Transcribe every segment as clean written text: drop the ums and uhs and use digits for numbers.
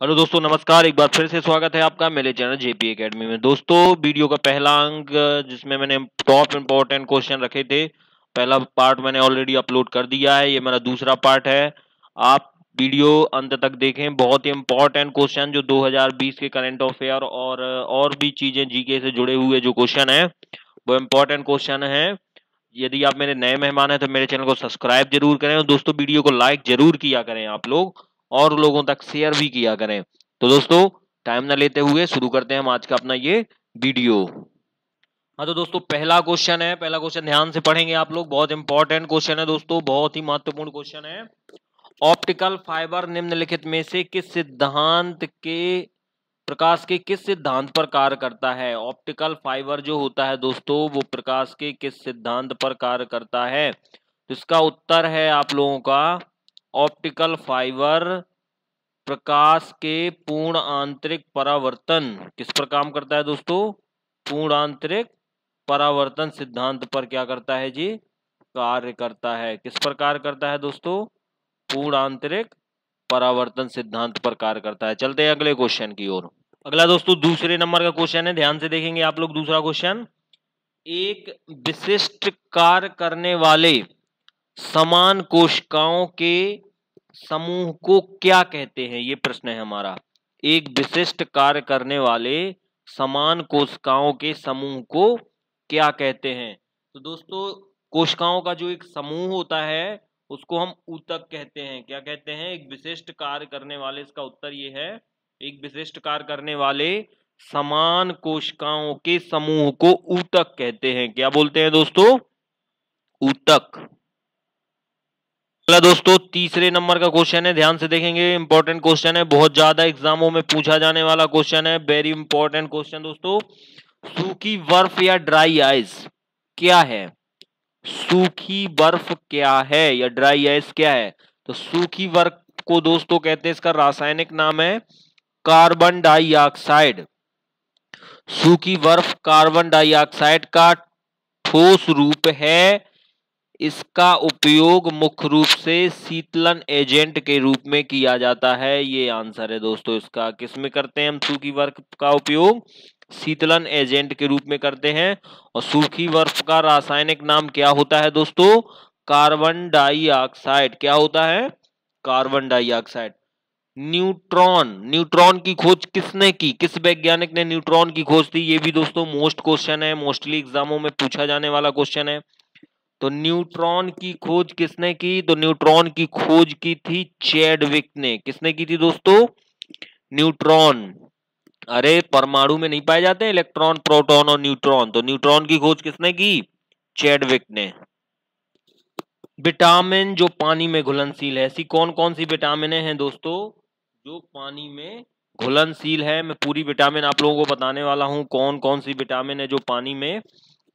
Hello दोस्तों, नमस्कार। एक बार फिर से स्वागत है आपका मेरे चैनल जेपी एकेडमी में। दोस्तों, वीडियो का पहला अंक जिसमें मैंने टॉप इम्पोर्टेंट क्वेश्चन रखे थे, पहला पार्ट मैंने ऑलरेडी अपलोड कर दिया है। ये मेरा दूसरा पार्ट है। आप वीडियो अंत तक देखें। बहुत ही इम्पोर्टेंट क्वेश्चन जो 2020 के करंट अफेयर और भी चीजें जीके से जुड़े हुए जो क्वेश्चन है वो इम्पोर्टेंट क्वेश्चन है। यदि आप मेरे नए मेहमान हैं तो मेरे चैनल को सब्सक्राइब जरूर करें और दोस्तों वीडियो को लाइक जरूर किया करें आप लोग, और लोगों तक शेयर भी किया करें। तो दोस्तों, टाइम ना लेते हुए शुरू करते हैं हम आज का अपना ये वीडियो। हाँ तो दोस्तों, पहला क्वेश्चन है। पहला क्वेश्चन ध्यान से पढ़ेंगे आप लोग। बहुत इंपॉर्टेंट क्वेश्चन है दोस्तों, बहुत ही महत्वपूर्ण क्वेश्चन है। ऑप्टिकल फाइबर निम्नलिखित में से किस सिद्धांत के प्रकाश के किस सिद्धांत पर कार्य करता है? ऑप्टिकल फाइबर जो होता है दोस्तों वो प्रकाश के किस सिद्धांत पर कार्य करता है? तो इसका उत्तर है आप लोगों का, ऑप्टिकल फाइबर प्रकाश के पूर्ण आंतरिक परावर्तन किस पर काम करता है दोस्तों? पूर्ण आंतरिक परावर्तन सिद्धांत पर क्या करता है जी? कार्य करता है। किस पर कार्य करता है दोस्तों? पूर्ण आंतरिक परावर्तन सिद्धांत पर कार्य करता है। चलते हैं अगले क्वेश्चन की ओर। अगला दोस्तों दूसरे नंबर का क्वेश्चन है, ध्यान से देखेंगे आप लोग। दूसरा क्वेश्चन, एक विशिष्ट कार्य करने वाले समान कोशिकाओं के समूह को क्या कहते हैं? ये प्रश्न है हमारा। एक विशिष्ट कार्य करने वाले समान कोशिकाओं के समूह को क्या कहते हैं? तो दोस्तों, कोशिकाओं का जो एक समूह होता है उसको हम ऊतक कहते हैं। क्या कहते हैं? एक विशिष्ट कार्य करने वाले, इसका उत्तर ये है, एक विशिष्ट कार्य करने वाले समान कोशिकाओं के समूह को ऊतक कहते हैं। क्या बोलते हैं दोस्तों? ऊतक। अगला दोस्तों तीसरे नंबर का क्वेश्चन है, ध्यान से देखेंगे। इंपॉर्टेंट क्वेश्चन है, बहुत ज्यादा एग्जामों में पूछा जाने वाला क्वेश्चन है। वेरी इंपॉर्टेंट क्वेश्चन दोस्तों। सूखी बर्फ या ड्राई आइस क्या है? सूखी बर्फ क्या है या ड्राई आइस क्या है? तो सूखी बर्फ को दोस्तों कहते हैं, इसका रासायनिक नाम है कार्बन डाइऑक्साइड। सूखी बर्फ कार्बन डाइऑक्साइड का ठोस रूप है। इसका उपयोग मुख्य रूप से शीतलन एजेंट के रूप में किया जाता है। ये आंसर है दोस्तों इसका। किस में करते हैं हम सूखी बर्फ का उपयोग? शीतलन एजेंट के रूप में करते हैं। और सूखी बर्फ का रासायनिक नाम क्या होता है दोस्तों? Carbon dioxide. क्या होता है? Carbon dioxide. न्यूट्रॉन, न्यूट्रॉन की खोज किसने की? किस वैज्ञानिक ने न्यूट्रॉन की खोज की? ये भी दोस्तों मोस्ट क्वेश्चन है, मोस्टली एग्जामों में पूछा जाने वाला क्वेश्चन है। तो न्यूट्रॉन की खोज किसने की? तो न्यूट्रॉन की खोज की थी चैडविक ने। किसने की थी दोस्तों? न्यूट्रॉन। अरे परमाणु में नहीं पाए जाते इलेक्ट्रॉन, प्रोटॉन और न्यूट्रॉन, तो न्यूट्रॉन की खोज किसने की? चैडविक ने। विटामिन जो पानी में घुलनशील है, ऐसी कौन कौन सी विटामिन हैं दोस्तों जो पानी में घुलनशील है? मैं पूरी विटामिन आप लोगों को बताने वाला हूं, कौन कौन सी विटामिन है जो पानी में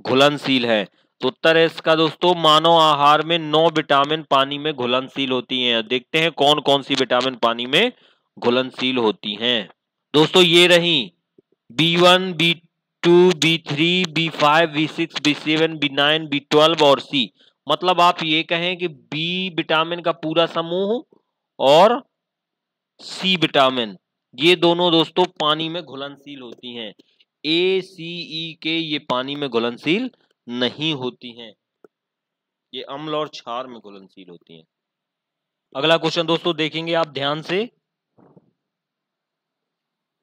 घुलनशील है। तो उत्तर है इसका दोस्तों, मानव आहार में 9 विटामिन पानी में घुलनशील होती हैं। देखते हैं कौन कौन सी विटामिन पानी में घुलनशील होती हैं। दोस्तों ये रही B1, B2, B3, B5, B6, B7, B9, B12 और C। मतलब आप ये कहें कि बी विटामिन का पूरा समूह और सी विटामिन, ये दोनों दोस्तों पानी में घुलनशील होती हैं। ए, सी, ई के ये पानी में घुलनशील नहीं होती हैं, ये अम्ल और क्षार में घुलनशील होती हैं। अगला क्वेश्चन दोस्तों देखेंगे आप ध्यान से।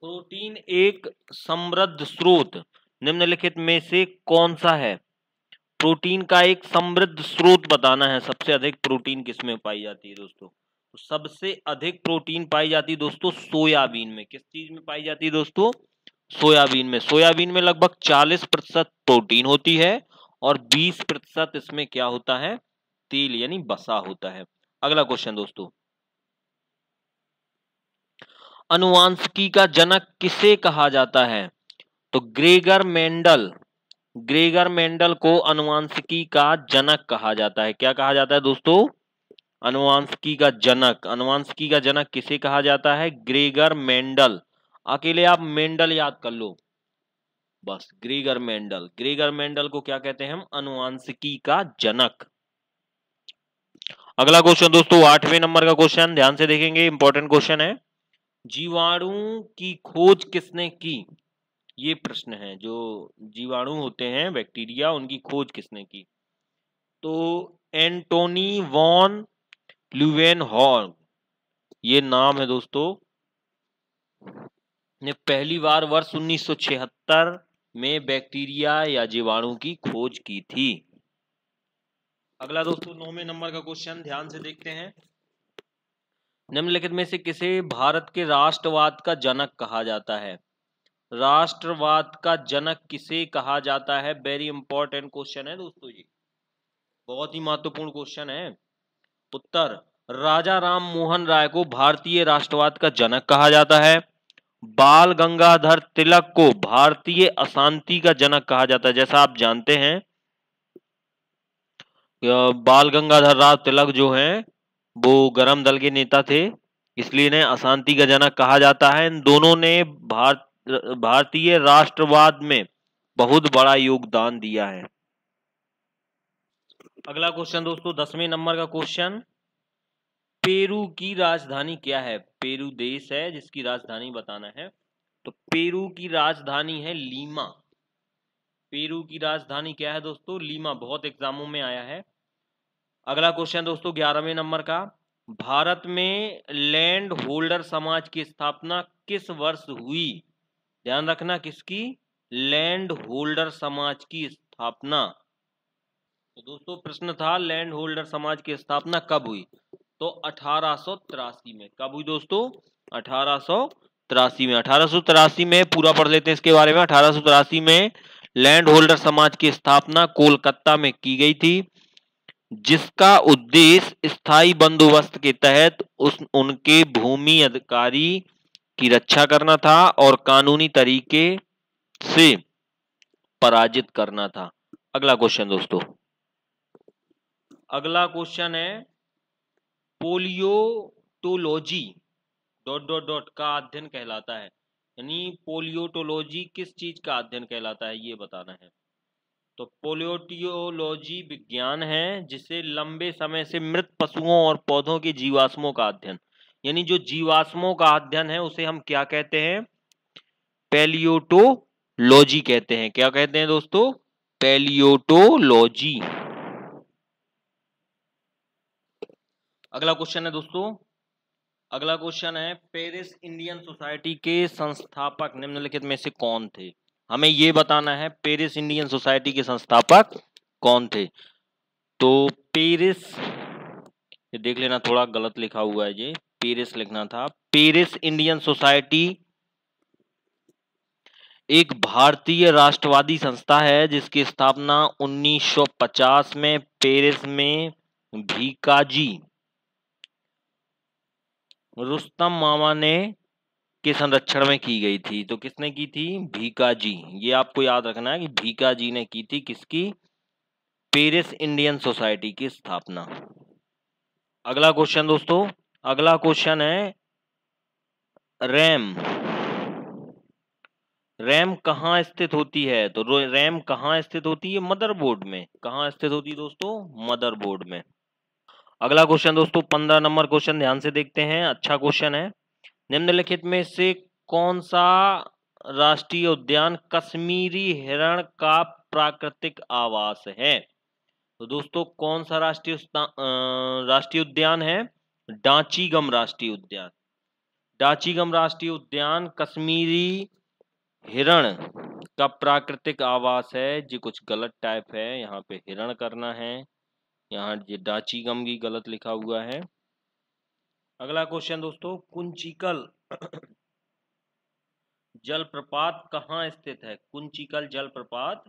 प्रोटीन एक समृद्ध स्रोत निम्नलिखित में से कौन सा है? प्रोटीन का एक समृद्ध स्रोत बताना है। सबसे अधिक प्रोटीन किसमें पाई जाती है दोस्तों? तो सबसे अधिक प्रोटीन पाई जाती है दोस्तों सोयाबीन में। किस चीज में पाई जाती है दोस्तों? सोयाबीन में। सोयाबीन में लगभग 40% प्रोटीन होती है और 20% इसमें क्या होता है? तेल यानी बसा होता है। अगला क्वेश्चन दोस्तों, अनुवांशिकी का जनक किसे कहा जाता है? तो ग्रेगर मेंडल, ग्रेगर मेंडल को अनुवांशिकी का जनक कहा जाता है। क्या कहा जाता है दोस्तों? अनुवांशिकी का जनक। अनुवांशिकी का जनक किसे कहा जाता है? Gregor Mendel. अकेले आप मेंडल याद कर लो बस, ग्रेगर मेंडल। ग्रेगर मेंडल को क्या कहते हैं हम? अनुवांशिकी का जनक। अगला क्वेश्चन दोस्तों 8वें नंबर का क्वेश्चन, ध्यान से देखेंगे, इंपॉर्टेंट क्वेश्चन है। जीवाणु की खोज किसने की? ये प्रश्न है। जो जीवाणु होते हैं बैक्टीरिया, उनकी खोज किसने की? तो एंटोनी वॉन ल्यूवेनहॉर्न ये नाम है दोस्तों, ने पहली बार वर्ष 1976 में बैक्टीरिया या जीवाणु की खोज की थी। अगला दोस्तों 9वें नंबर का क्वेश्चन ध्यान से देखते हैं। निम्नलिखित में से किसे भारत के राष्ट्रवाद का जनक कहा जाता है? राष्ट्रवाद का जनक किसे कहा जाता है? वेरी इंपॉर्टेंट क्वेश्चन है दोस्तों, ये बहुत ही महत्वपूर्ण क्वेश्चन है। उत्तर, राजा राम मोहन राय को भारतीय राष्ट्रवाद का जनक कहा जाता है। बाल गंगाधर तिलक को भारतीय अशांति का जनक कहा जाता है। जैसा आप जानते हैं, बाल गंगाधर तिलक जो हैं वो गरम दल के नेता थे, इसलिए इन्हें अशांति का जनक कहा जाता है। इन दोनों ने भारतीय राष्ट्रवाद में बहुत बड़ा योगदान दिया है। अगला क्वेश्चन दोस्तों 10वें नंबर का क्वेश्चन, पेरू की राजधानी क्या है? पेरू देश है जिसकी राजधानी बताना है। तो पेरू की राजधानी है लीमा। पेरू की राजधानी क्या है दोस्तों? लीमा। बहुत एग्जामों में आया है। अगला क्वेश्चन दोस्तों 11वें नंबर का, भारत में लैंड होल्डर समाज की स्थापना किस वर्ष हुई? ध्यान रखना, किसकी? लैंड होल्डर समाज की स्थापना। तो दोस्तों प्रश्न था लैंड होल्डर समाज की स्थापना कब हुई? तो 1883 में। कब हुई दोस्तों? 1883 में। 1883 में पूरा पढ़ लेते हैं इसके बारे में। 1883 में लैंड होल्डर समाज की स्थापना कोलकाता में की गई थी, जिसका उद्देश्य स्थायी बंदोबस्त के तहत उनके भूमि अधिकारी की रक्षा करना था और कानूनी तरीके से पराजित करना था। अगला क्वेश्चन दोस्तों, अगला क्वेश्चन है पोलियोटोलॉजी डॉट डॉट डॉट का अध्ययन कहलाता है। यानी पोलियोटोलॉजी किस चीज का अध्ययन कहलाता है, ये बताना है। तो पोलियोटोलॉजी विज्ञान है जिसे लंबे समय से मृत पशुओं और पौधों के जीवाश्मों का अध्ययन, यानी जो जीवाश्मों का अध्ययन है उसे हम क्या कहते हैं? पैलियोटोलॉजी कहते हैं। क्या कहते हैं दोस्तों? पैलियोटोलॉजी। अगला क्वेश्चन है दोस्तों, अगला क्वेश्चन है पेरिस इंडियन सोसाइटी के संस्थापक निम्नलिखित में से कौन थे? हमें यह बताना है पेरिस इंडियन सोसाइटी के संस्थापक कौन थे। तो पेरिस, ये देख लेना थोड़ा गलत लिखा हुआ है, ये पेरिस लिखना था। पेरिस इंडियन सोसाइटी एक भारतीय राष्ट्रवादी संस्था है जिसकी स्थापना 1950 में पेरिस में भीकाजी रुस्तम मामा ने के संरक्षण में की गई थी। तो किसने की थी? भीकाजी। ये आपको याद रखना है कि भीकाजी ने की थी किसकी? पेरिस इंडियन सोसाइटी की स्थापना। अगला क्वेश्चन दोस्तों, अगला क्वेश्चन है रैम। रैम कहाँ स्थित होती है? तो रैम कहाँ स्थित होती है? मदरबोर्ड में। कहाँ स्थित होती है दोस्तों? मदरबोर्ड में। अगला क्वेश्चन दोस्तों 15 नंबर क्वेश्चन ध्यान से देखते हैं, अच्छा क्वेश्चन है। निम्नलिखित में से कौन सा राष्ट्रीय उद्यान कश्मीरी हिरण का प्राकृतिक आवास है? तो दोस्तों कौन सा राष्ट्रीय उद्यान है? डांचीगम राष्ट्रीय उद्यान। डांचीगम राष्ट्रीय उद्यान कश्मीरी हिरण का प्राकृतिक आवास है। जी कुछ गलत टाइप है, यहाँ पे हिरण करना है, यहाँ ये डांचीगम की गलत लिखा हुआ है। अगला क्वेश्चन दोस्तों, कुंचिकल जलप्रपात कहाँ स्थित है? कुंचिकल जलप्रपात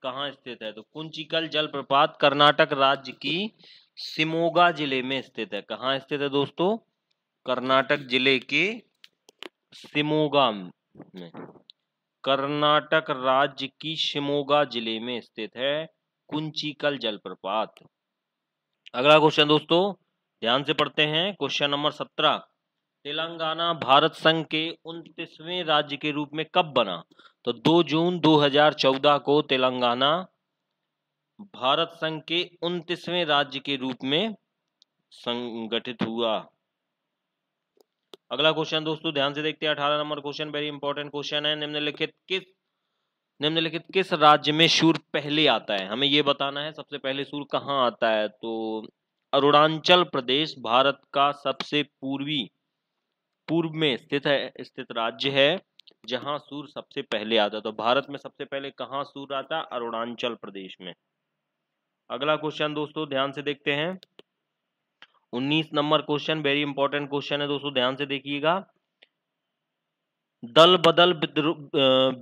कहाँ स्थित है? तो कुंचिकल जलप्रपात कर्नाटक राज्य की शिमोगा जिले में स्थित है। कहाँ स्थित है दोस्तों? कर्नाटक जिले के शिमोगा में। कर्नाटक राज्य की शिमोगा जिले में स्थित है कुंचिकल जलप्रपात। अगला क्वेश्चन दोस्तों ध्यान से पढ़ते हैं, क्वेश्चन नंबर 17, तेलंगाना भारत संघ के 29वें राज्य के रूप में कब बना? तो 2 जून 2014 को तेलंगाना भारत संघ के 29वें राज्य के रूप में संगठित हुआ। अगला क्वेश्चन दोस्तों ध्यान से देखते हैं, 18 number question, very important question है। निम्नलिखित किस राज्य में सूर्य पहले आता है? हमें ये बताना है सबसे पहले सूर्य कहाँ आता है। तो अरुणाचल प्रदेश भारत का सबसे पूर्व में स्थित राज्य है जहां सूर्य सबसे पहले आता है। तो भारत में सबसे पहले कहाँ सूर्य आता है? अरुणाचल प्रदेश में। अगला क्वेश्चन दोस्तों ध्यान से देखते हैं, 19 number question, very important question है दोस्तों, ध्यान से देखिएगा। दल बदल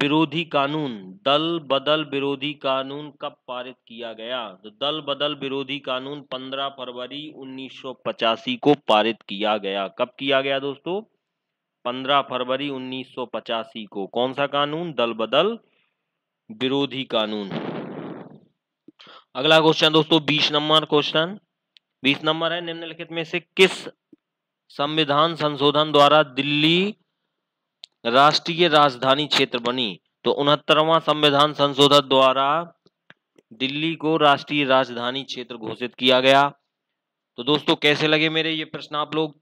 विरोधी कानून कब पारित किया गया? तो दल बदल विरोधी कानून 15 फरवरी 1985 को पारित किया गया। कब किया गया दोस्तों? 15 फरवरी 1985 को। कौन सा कानून? दल बदल विरोधी कानून। अगला क्वेश्चन दोस्तों 20 नंबर क्वेश्चन, 20 नंबर है, निम्नलिखित में से किस संविधान संशोधन द्वारा दिल्ली राष्ट्रीय राजधानी क्षेत्र बनी? तो 69वां संविधान संशोधन द्वारा दिल्ली को राष्ट्रीय राजधानी क्षेत्र घोषित किया गया। तो दोस्तों कैसे लगे मेरे ये प्रश्न? आप लोग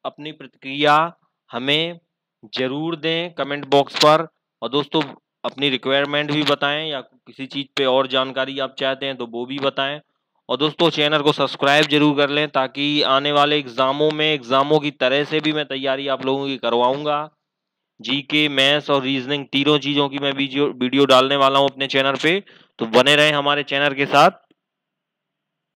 अपनी प्रतिक्रिया हमें जरूर दें कमेंट बॉक्स पर, और दोस्तों अपनी रिक्वायरमेंट भी बताएं, या किसी चीज पे और जानकारी आप चाहते हैं तो वो भी बताएं। और दोस्तों चैनल को सब्सक्राइब जरूर कर लें ताकि आने वाले एग्जामों की तरह से भी मैं तैयारी आप लोगों की करवाऊंगा। जीके, मैथ्स और रीजनिंग तीनों चीजों की मैं वीडियो डालने वाला हूं अपने चैनल पे, तो बने रहें हमारे चैनल के साथ।